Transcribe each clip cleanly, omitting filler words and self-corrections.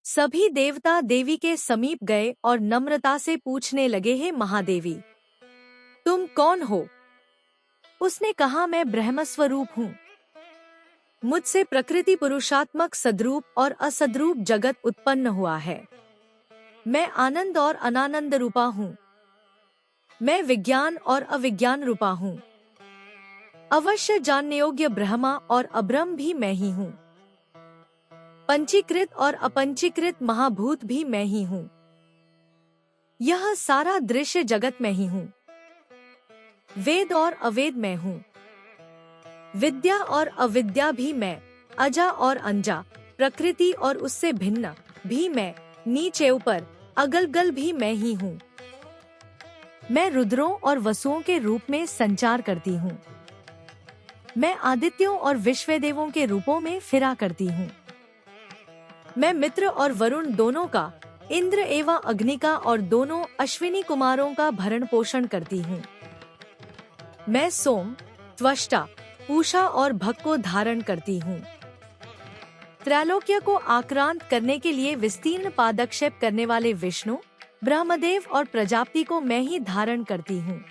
सभी देवता देवी के समीप गए और नम्रता से पूछने लगे, हे महादेवी, तुम कौन हो? उसने कहा, मैं ब्रह्म स्वरूप हूँ। मुझसे प्रकृति पुरुषात्मक सद्रूप और असद्रूप जगत उत्पन्न हुआ है। मैं आनंद और अनानंद रूपा हूँ। मैं विज्ञान और अविज्ञान रूपा हूँ। अवश्य जानने योग्य ब्रह्मा और अब्रह्म भी मैं ही हूँ। पंचीकृत और अपंचीकृत महाभूत भी मैं ही हूँ। यह सारा दृश्य जगत मैं ही हूँ। वेद और अवेद मैं हूँ। विद्या और अविद्या भी मैं, अजा और अंजा, प्रकृति और उससे भिन्न भी मैं, नीचे ऊपर, अगल-गल भी मैं ही हूँ। मैं रुद्रों और वसुओं के रूप में संचार करती हूँ। मैं आदित्यों और विश्वदेवों के रूपों में फिरा करती हूँ। मैं मित्र और वरुण दोनों का, इंद्र एवं अग्नि का और दोनों अश्विनी कुमारों का भरण पोषण करती हूँ। मैं सोम, त्वष्टा, पूषा और भग को धारण करती हूँ। त्रैलोक्य को आक्रांत करने के लिए विस्तीर्ण पादक्षेप करने वाले विष्णु, ब्रह्मदेव और प्रजापति को मैं ही धारण करती हूँ।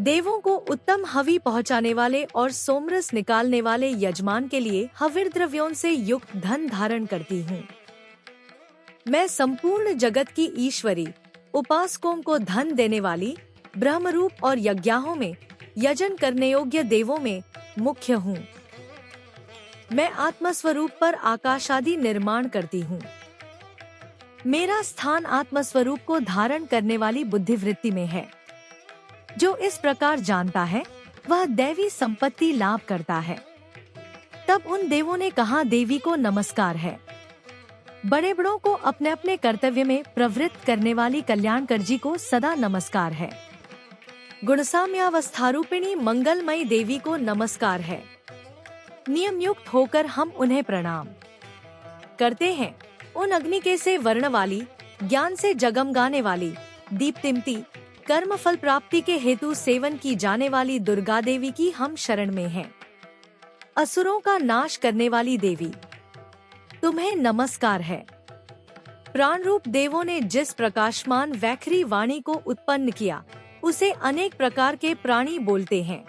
देवों को उत्तम हवि पहुँचाने वाले और सोमरस निकालने वाले यजमान के लिए हविर द्रव्यों से युक्त धन धारण करती हूँ। मैं संपूर्ण जगत की ईश्वरी, उपासकों को धन देने वाली, ब्रह्मरूप और यज्ञाहों में, यजन करने योग्य देवों में मुख्य हूँ। मैं आत्मस्वरूप पर आकाशादि निर्माण करती हूँ। मेरा स्थान आत्मस्वरूप को धारण करने वाली बुद्धिवृत्ति में है। जो इस प्रकार जानता है वह दैवी संपत्ति लाभ करता है। तब उन देवों ने कहा, देवी को नमस्कार है। बड़े बड़ों को अपने अपने कर्तव्य में प्रवृत्त करने वाली कल्याणकर जी को सदा नमस्कार है। गुणसाम्यावस्थारूपिणी मंगलमयी देवी को नमस्कार है। नियम युक्त होकर हम उन्हें प्रणाम करते हैं। उन अग्नि के से वर्ण वाली, ज्ञान से जगमगाने वाली, दीप्तिमती, कर्म फल प्राप्ति के हेतु सेवन की जाने वाली दुर्गा देवी की हम शरण में हैं। असुरों का नाश करने वाली देवी, तुम्हें नमस्कार है। प्राण रूप देवों ने जिस प्रकाशमान वैखरी वाणी को उत्पन्न किया, उसे अनेक प्रकार के प्राणी बोलते हैं।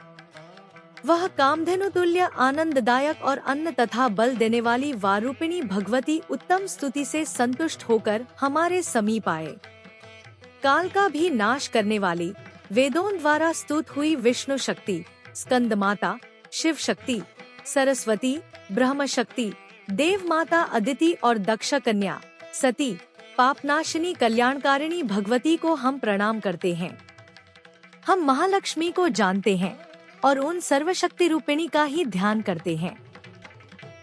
वह कामधेनु तुल्य आनंददायक और अन्न तथा बल देने वाली वारूपिणी भगवती उत्तम स्तुति से संतुष्ट होकर हमारे समीप आए। काल का भी नाश करने वाली, वेदों द्वारा स्तुत हुई विष्णु शक्ति, स्कंद माता, शिव शक्ति, सरस्वती, ब्रह्म शक्ति, देव माता अदिति और दक्ष कन्या, सती, पापनाशिनी कल्याणकारिणी भगवती को हम प्रणाम करते हैं। हम महालक्ष्मी को जानते हैं और उन सर्वशक्ति रूपिणी का ही ध्यान करते हैं।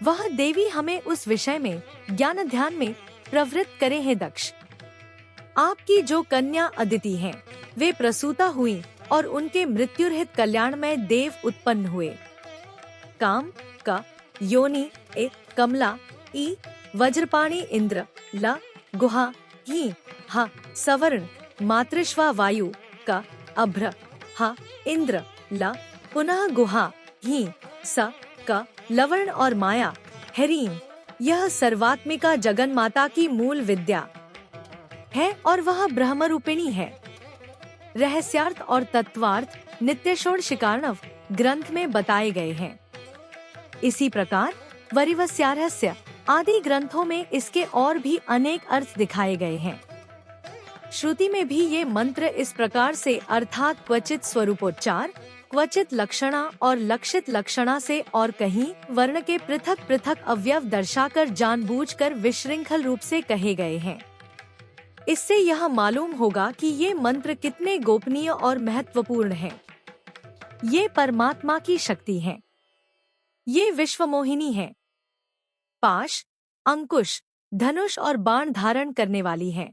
वह देवी हमें उस विषय में ज्ञान ध्यान में प्रवृत्त करे है। दक्ष, आपकी जो कन्या अदिति हैं, वे प्रसूता हुई और उनके मृत्युरहित कल्याणमय देव उत्पन्न हुए। काम, क, योनि, ए, कमला, ई, वज्रपाणी, इंद्र, ल, गुहा, ही, ह, सवर्ण, मातृश्वा, वायु, क, अभ्र, ह, इंद्र, ल, पुनः गुहा, ही, स, क, लवर्ण और माया, हरीम। यह सर्वात्मिका जगन माता की मूल विद्या है और वह ब्रह्म रूपिणी है। रहस्यार्थ और तत्वार्थ नित्य षोडशिकार्णव ग्रंथ में बताए गए हैं। इसी प्रकार वरिवस्यारहस्य आदि ग्रंथों में इसके और भी अनेक अर्थ दिखाए गए हैं। श्रुति में भी ये मंत्र इस प्रकार से अर्थात क्वचित स्वरूपोच्चार, क्वचित लक्षणा और लक्षित लक्षणा से और कहीं वर्ण के पृथक पृथक अवयव दर्शाकर जानबूझकर विशृंखल रूप से कहे गए हैं। इससे यह मालूम होगा कि ये मंत्र कितने गोपनीय और महत्वपूर्ण हैं। ये परमात्मा की शक्ति है। ये विश्वमोहिनी है। पाश, अंकुश, धनुष और बाण धारण करने वाली है।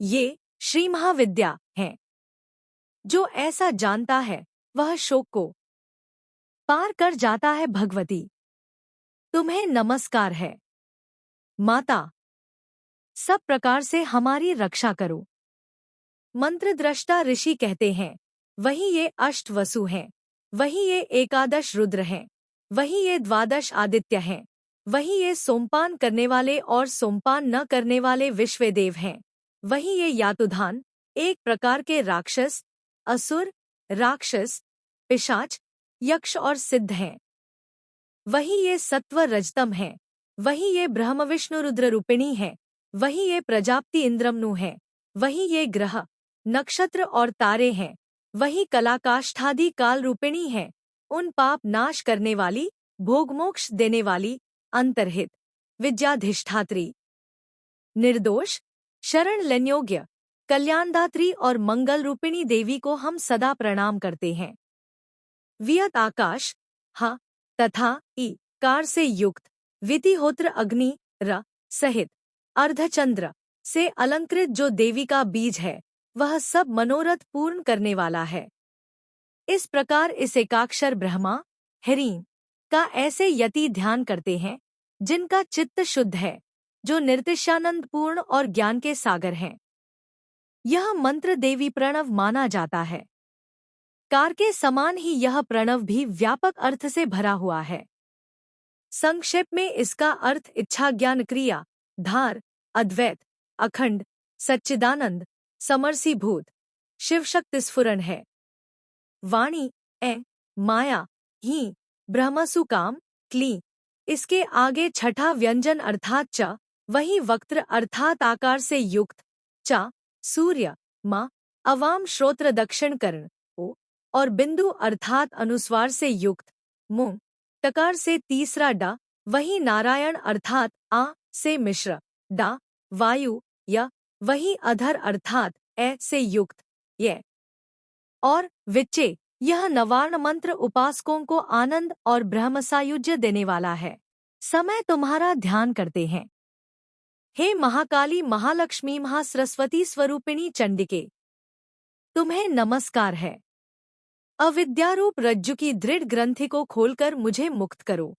ये श्री महाविद्या है। जो ऐसा जानता है वह शोक को पार कर जाता है। भगवती, तुम्हें नमस्कार है। माता, सब प्रकार से हमारी रक्षा करो। मंत्र दृष्टा ऋषि कहते हैं, वही ये अष्ट वसु हैं, वही ये एकादश रुद्र हैं, वही ये द्वादश आदित्य हैं, वही ये सोमपान करने वाले और सोमपान न करने वाले विश्वदेव हैं। वही ये यातुधान, एक प्रकार के राक्षस, असुर, राक्षस, पिशाच, यक्ष और सिद्ध हैं। वही ये सत्व रजतम है। वही ये ब्रह्म विष्णु रुद्र रूपिणी है। वही ये प्रजापति इंद्रमनु है। वही ये ग्रह, नक्षत्र और तारे हैं। वही कलाकाष्ठादि काल रूपिणी है। उन पाप नाश करने वाली, भोगमोक्ष देने वाली, अंतर्हित, विद्याधिष्ठात्री, निर्दोष, शरण लेन योग्य, कल्याणदात्री और मंगल रूपिणी देवी को हम सदा प्रणाम करते हैं। वियत आकाश, ह तथा ई कार से युक्त, वितिहोत्र अग्नि र सहित अर्धचंद्र से अलंकृत जो देवी का बीज है, वह सब मनोरथ पूर्ण करने वाला है। इस प्रकार इस एकाक्षर ब्रह्मा ह्रीं का ऐसे यति ध्यान करते हैं जिनका चित्त शुद्ध है, जो निर्तिशानंद पूर्ण और ज्ञान के सागर हैं। यह मंत्र देवी प्रणव माना जाता है। कार के समान ही यह प्रणव भी व्यापक अर्थ से भरा हुआ है। संक्षेप में इसका अर्थ इच्छा ज्ञान क्रिया, धार, अद्वैत, अखंड, सच्चिदानंद, समरसीभूत, शिवशक्ति स्फुरण है। वाणी माया ही ब्रह्मसु काम क्ली। इसके आगे छठा व्यंजन अर्थात च, वही वक्त्र अर्थात आकार से युक्त, च सूर्य, मा अवाम श्रोत्र दक्षिण कर्ण, ओ और बिंदु अर्थात अनुस्वार से युक्त, मुंह तकार से तीसरा ड, वही नारायण अर्थात आ से मिश्र, डा वायु, य वही अधर अर्थात ए से युक्त, ये और विच्चे। यह नवार्ण मंत्र उपासकों को आनंद और ब्रह्मसायुज्य देने वाला है। समय तुम्हारा ध्यान करते हैं। हे महाकाली, महालक्ष्मी, महासरस्वती स्वरूपिणी चंडिके, तुम्हें नमस्कार है। अविद्यारूप रज्जु की दृढ़ ग्रंथि को खोलकर मुझे मुक्त करो।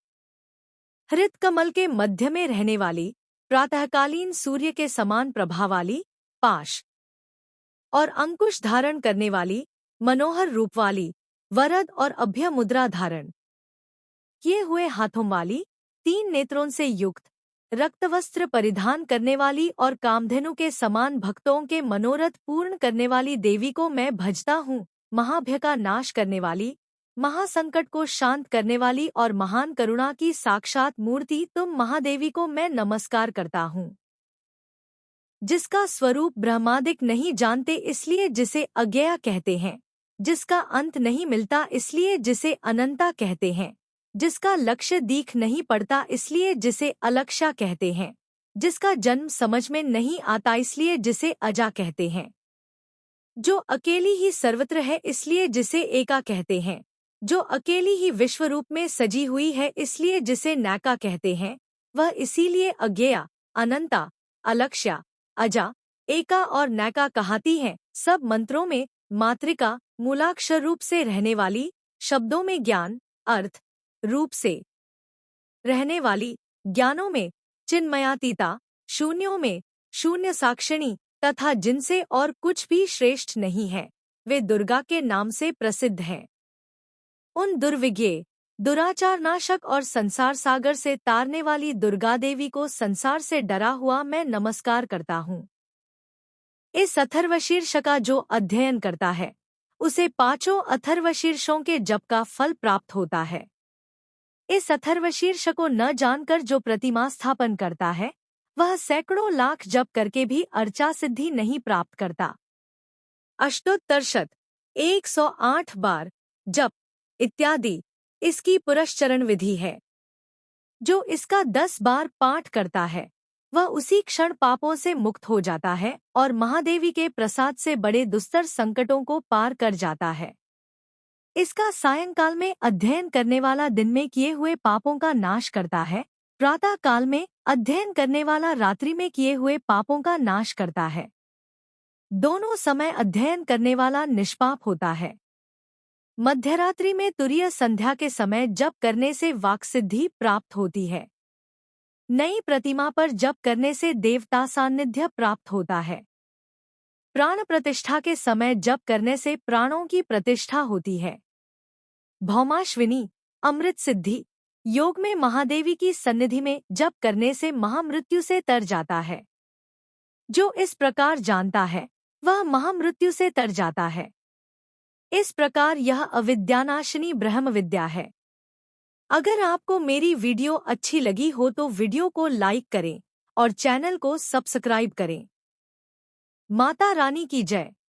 हृत कमल के मध्य में रहने वाली, प्रातःकालीन सूर्य के समान प्रभा वाली, पाश और अंकुश धारण करने वाली, मनोहर रूप वाली, वरद और अभय मुद्रा धारण किए हुए हाथों वाली, 3 नेत्रों से युक्त, रक्तवस्त्र परिधान करने वाली और कामधेनु के समान भक्तों के मनोरथ पूर्ण करने वाली देवी को मैं भजता हूँ। महाभय का नाश करने वाली, महासंकट को शांत करने वाली और महान करुणा की साक्षात मूर्ति तुम महादेवी को मैं नमस्कार करता हूँ। जिसका स्वरूप ब्रह्मादिक नहीं जानते इसलिए जिसे अज्ञेय कहते हैं, जिसका अंत नहीं मिलता इसलिए जिसे अनंता कहते हैं, जिसका लक्ष्य दीख नहीं पड़ता इसलिए जिसे अलक्ष्या कहते हैं, जिसका जन्म समझ में नहीं आता इसलिए जिसे अजा कहते हैं, जो अकेली ही सर्वत्र है इसलिए जिसे एका कहते हैं, जो अकेली ही विश्व रूप में सजी हुई है इसलिए जिसे नैका कहते हैं, वह इसीलिए अज्ञेया, अनंता, अलक्ष्या, अजा, एका और नैका कहाती है। सब मंत्रों में मातृका, मूलाक्षर रूप से रहने वाली, शब्दों में ज्ञान, अर्थ रूप से रहने वाली, ज्ञानों में चिन्मयातीता, शून्यों में शून्य साक्षिणी तथा जिनसे और कुछ भी श्रेष्ठ नहीं है, वे दुर्गा के नाम से प्रसिद्ध हैं। उन दुर्विज्ञेय, दुराचार नाशक और संसार सागर से तारने वाली दुर्गा देवी को संसार से डरा हुआ मैं नमस्कार करता हूँ। इस अथर्वशीर्ष का जो अध्ययन करता है, उसे 5 अथर्वशीर्षों के जप का फल प्राप्त होता है। इस अथर्वशीर्ष को न जानकर जो प्रतिमा स्थापन करता है, वह सैकड़ों लाख जप करके भी अर्चा सिद्धि नहीं प्राप्त करता। अष्टोत्तरशत 108 बार जप इत्यादि इसकी पुरश्चरण विधि है। जो इसका 10 बार पाठ करता है, वह उसी क्षण पापों से मुक्त हो जाता है और महादेवी के प्रसाद से बड़े दुस्तर संकटों को पार कर जाता है। इसका सायंकाल में अध्ययन करने वाला दिन में किए हुए पापों का नाश करता है, प्रातः काल में अध्ययन करने वाला रात्रि में किए हुए पापों का नाश करता है। दोनों समय अध्ययन करने वाला निष्पाप होता है। मध्यरात्रि में तुरीय संध्या के समय जप करने से वाक्सिद्धि प्राप्त होती है। नई प्रतिमा पर जप करने से देवता सान्निध्य प्राप्त होता है। प्राण प्रतिष्ठा के समय जप करने से प्राणों की प्रतिष्ठा होती है। भौमाश्विनी, अमृत सिद्धि, योग में महादेवी की सन्निधि में जप करने से महामृत्यु से तर जाता है। जो इस प्रकार जानता है वह महामृत्यु से तर जाता है। इस प्रकार यह अविद्यानाशिनी ब्रह्म विद्या है। अगर आपको मेरी वीडियो अच्छी लगी हो तो वीडियो को लाइक करें और चैनल को सब्सक्राइब करें। माता रानी की जय।